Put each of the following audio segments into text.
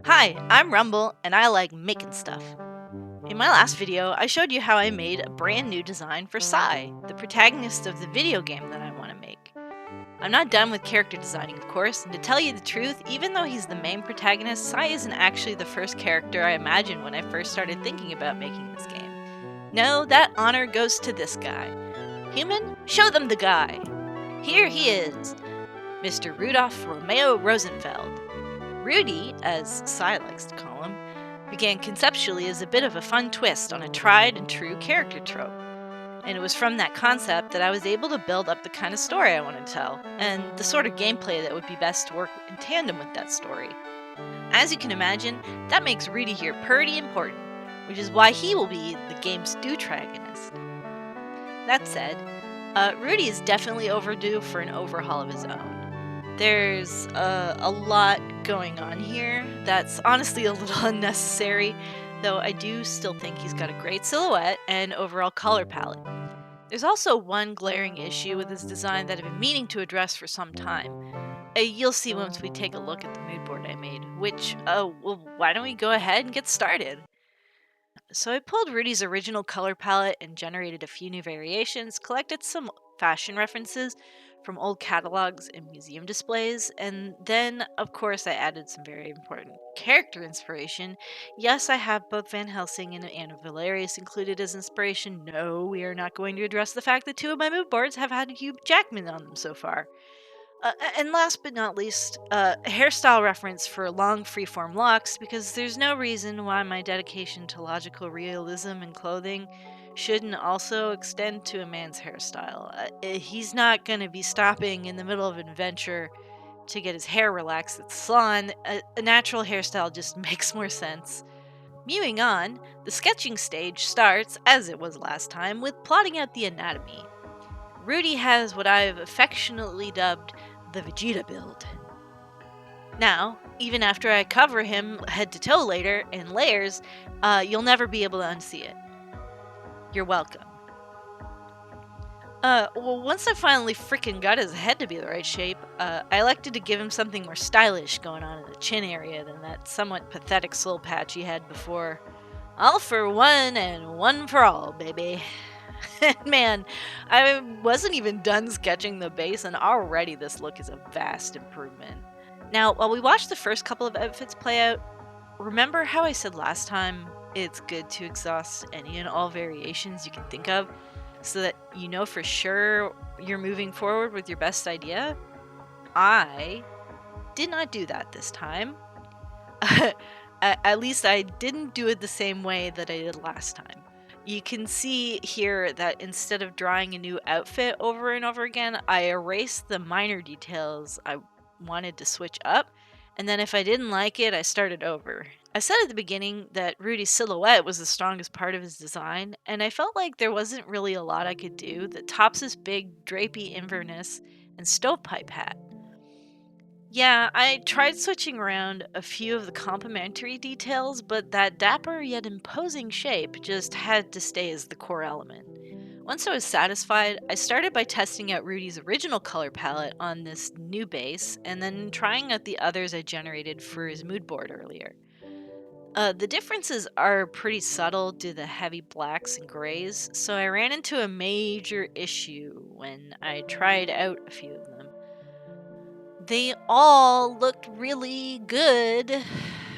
Hi, I'm Rumble, and I like making stuff. In my last video, I showed you how I made a brand new design for Sai, the protagonist of the video game that I want to make. I'm not done with character designing, of course, and to tell you the truth, even though he's the main protagonist, Sai isn't actually the first character I imagined when I first started thinking about making this game. No, that honor goes to this guy. Human, show them the guy! Here he is, Mr. Rudolf Roméo Rosenfeld. Rudy, as Sai likes to call him, began conceptually as a bit of a fun twist on a tried and true character trope. And it was from that concept that I was able to build up the kind of story I wanted to tell, and the sort of gameplay that would be best to work in tandem with that story. As you can imagine, that makes Rudy here pretty important, which is why he will be the game's Deutragonist. That said, Rudy is definitely overdue for an overhaul of his own. There's a lot going on here that's honestly a little unnecessary, though I do still think he's got a great silhouette and overall color palette. There's also one glaring issue with his design that I've been meaning to address for some time. You'll see once we take a look at the mood board I made, which, well, why don't we go ahead and get started? So I pulled Rudy's original color palette and generated a few new variations, collected some fashion references from old catalogs and museum displays, and then, of course, I added some very important character inspiration. Yes, I have both Van Helsing and Anna Valerius included as inspiration. No, we are not going to address the fact that two of my mood boards have had Hugh Jackman on them so far. And last but not least, a hairstyle reference for long freeform locks, because there's no reason why my dedication to logical realism in clothing shouldn't also extend to a man's hairstyle. He's not going to be stopping in the middle of an adventure to get his hair relaxed at the salon. A natural hairstyle just makes more sense. Moving on, the sketching stage starts, as it was last time, with plotting out the anatomy. Rudy has what I've affectionately dubbed the Vegeta build. Now, even after I cover him head to toe later in layers, you'll never be able to unsee it. You're welcome. Well, once I finally freaking got his head to be the right shape, I elected to give him something more stylish going on in the chin area than that somewhat pathetic soul patch he had before. All for one and one for all, baby. Man, I wasn't even done sketching the base, and already this look is a vast improvement. Now, while we watch the first couple of outfits play out, remember how I said last time it's good to exhaust any and all variations you can think of so that you know for sure you're moving forward with your best idea? I did not do that this time. At least I didn't do it the same way that I did last time. You can see here that instead of drawing a new outfit over and over again, I erased the minor details I wanted to switch up, and then if I didn't like it, I started over. I said at the beginning that Rudy's silhouette was the strongest part of his design, and I felt like there wasn't really a lot I could do that tops his big drapey Inverness and stovepipe hat. Yeah, I tried switching around a few of the complementary details, but that dapper yet imposing shape just had to stay as the core element. Once I was satisfied, I started by testing out Rudy's original color palette on this new base, and then trying out the others I generated for his mood board earlier. The differences are pretty subtle due to the heavy blacks and grays, so I ran into a major issue when I tried out a few of them. They all looked really good.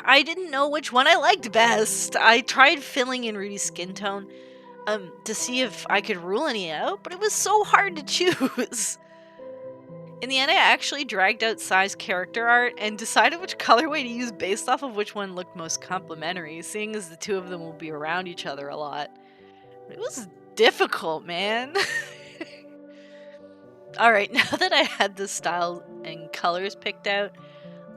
I didn't know which one I liked best. I tried filling in Rudy's skin tone to see if I could rule any out, but it was so hard to choose. In the end, I actually dragged out Sai's character art and decided which colorway to use based off of which one looked most complimentary, seeing as the two of them will be around each other a lot. It was difficult, man. Alright, now that I had the style and colors picked out,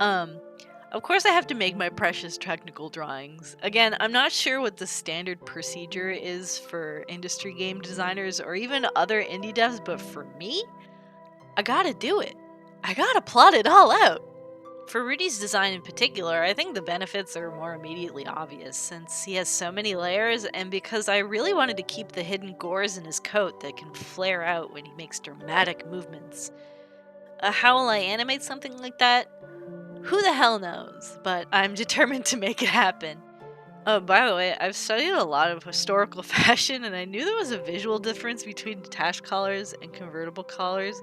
of course I have to make my precious technical drawings. Again, I'm not sure what the standard procedure is for industry game designers or even other indie devs, but for me, I gotta do it. I gotta plot it all out. For Rudy's design in particular, I think the benefits are more immediately obvious since he has so many layers and because I really wanted to keep the hidden gores in his coat that can flare out when he makes dramatic movements. How will I animate something like that? Who the hell knows? But I'm determined to make it happen. Oh, by the way, I've studied a lot of historical fashion, and I knew there was a visual difference between detached collars and convertible collars,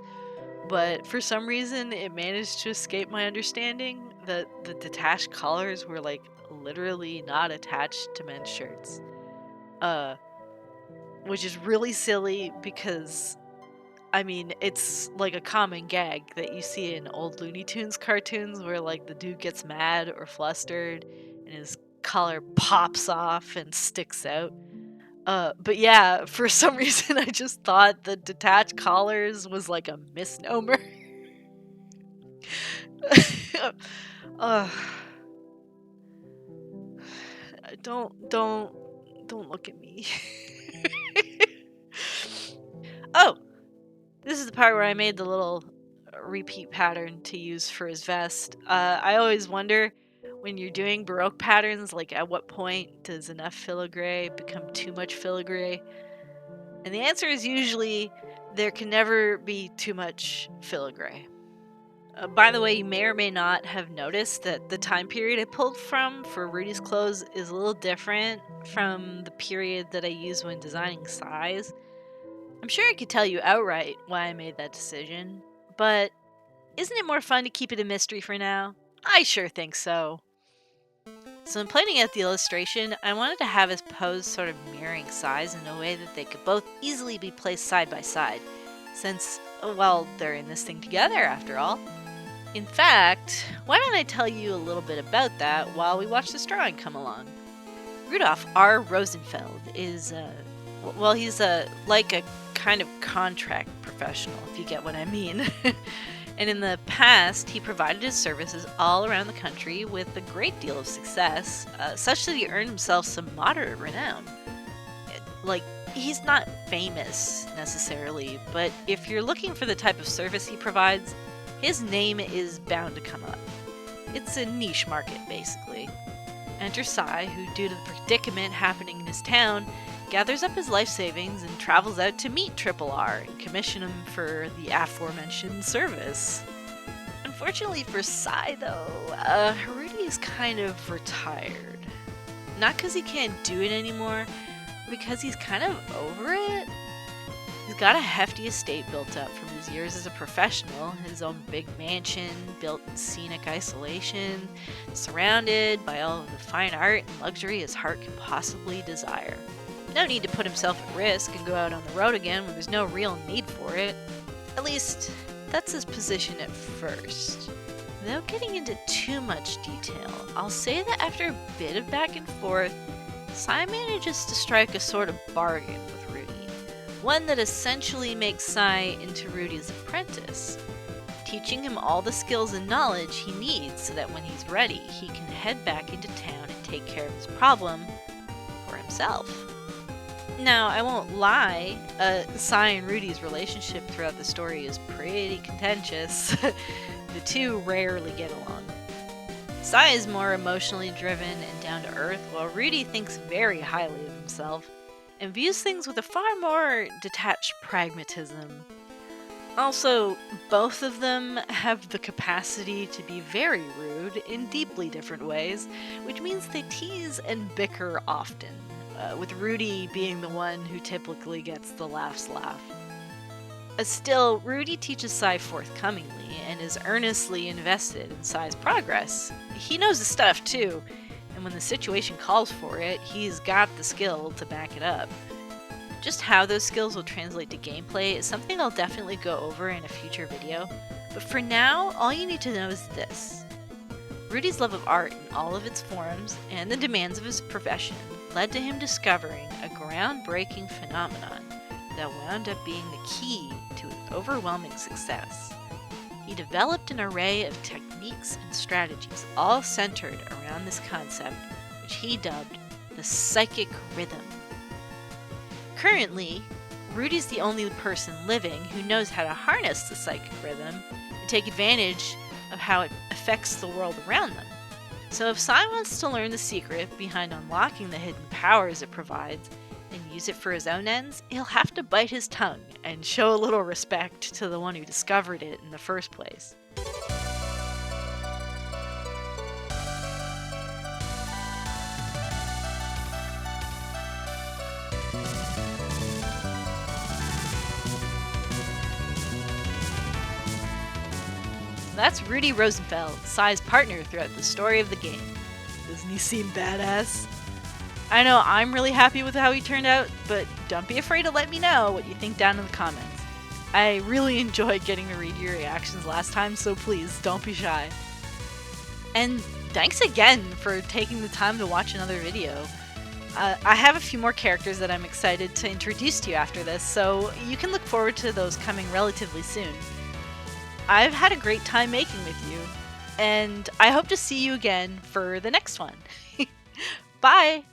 but for some reason it managed to escape my understanding that the detached collars were like literally not attached to men's shirts. Uh, which is really silly because I mean, it's like a common gag that you see in old Looney Tunes cartoons where like the dude gets mad or flustered and his collar pops off and sticks out. But yeah, for some reason I just thought the detached collars was like a misnomer. uh, don't look at me. Oh, this is the part where I made the little repeat pattern to use for his vest. I always wonder when you're doing Baroque patterns, like at what point does enough filigree become too much filigree? And the answer is usually there can never be too much filigree. By the way, you may or may not have noticed that the time period I pulled from for Rudy's clothes is a little different from the period that I use when designing size. I'm sure I could tell you outright why I made that decision, but isn't it more fun to keep it a mystery for now? I sure think so. So in planning out the illustration, I wanted to have his pose sort of mirroring size in a way that they could both easily be placed side by side, since, well, they're in this thing together after all. In fact, why don't I tell you a little bit about that while we watch this drawing come along? Rudolf R. Rosenfeld is, well, he's like a kind of contract professional, if you get what I mean. And in the past, he provided his services all around the country with a great deal of success, such that he earned himself some moderate renown. Like, he's not famous necessarily, but if you're looking for the type of service he provides, his name is bound to come up. It's a niche market, basically. Enter Cy, who, due to the predicament happening in his town, gathers up his life savings and travels out to meet Triple R and commission him for the aforementioned service. Unfortunately for Cy, though, Rudy is kind of retired. Not because he can't do it anymore, because he's kind of over it. He's got a hefty estate built up from his years as a professional, his own big mansion built in scenic isolation, surrounded by all of the fine art and luxury his heart can possibly desire. No need to put himself at risk and go out on the road again when there's no real need for it. At least, that's his position at first. Without getting into too much detail, I'll say that after a bit of back and forth, Cy manages to strike a sort of bargain with Rudy. One that essentially makes Cy into Rudy's apprentice, teaching him all the skills and knowledge he needs so that when he's ready, he can head back into town and take care of his problem for himself. Now, I won't lie, Cy and Rudy's relationship throughout the story is pretty contentious. The two rarely get along. Cy is more emotionally driven and down to earth, while Rudy thinks very highly of himself and views things with a far more detached pragmatism. Also, both of them have the capacity to be very rude in deeply different ways, which means they tease and bicker often, with Rudy being the one who typically gets the laughs laugh. Still, Rudy teaches Cy forthcomingly and is earnestly invested in Cy's progress. He knows the stuff too, and when the situation calls for it, he's got the skill to back it up. Just how those skills will translate to gameplay is something I'll definitely go over in a future video, but for now, all you need to know is this. Rudy's love of art in all of its forms and the demands of his profession led to him discovering a groundbreaking phenomenon that wound up being the key to his overwhelming success. He developed an array of techniques and strategies all centered around this concept, which he dubbed the psychic rhythm. Currently, Rudy's the only person living who knows how to harness the psychic rhythm and take advantage of how it affects the world around them. So if Cy wants to learn the secret behind unlocking the hidden powers it provides and use it for his own ends, he'll have to bite his tongue and show a little respect to the one who discovered it in the first place. that's Rudy Rosenfeld, Sai's partner throughout the story of the game. Doesn't he seem badass? I know I'm really happy with how he turned out, but don't be afraid to let me know what you think down in the comments. I really enjoyed getting to read your reactions last time, so please don't be shy. And thanks again for taking the time to watch another video. I have a few more characters that I'm excited to introduce to you after this, so you can look forward to those coming relatively soon. I've had a great time making with you, and I hope to see you again for the next one. Bye!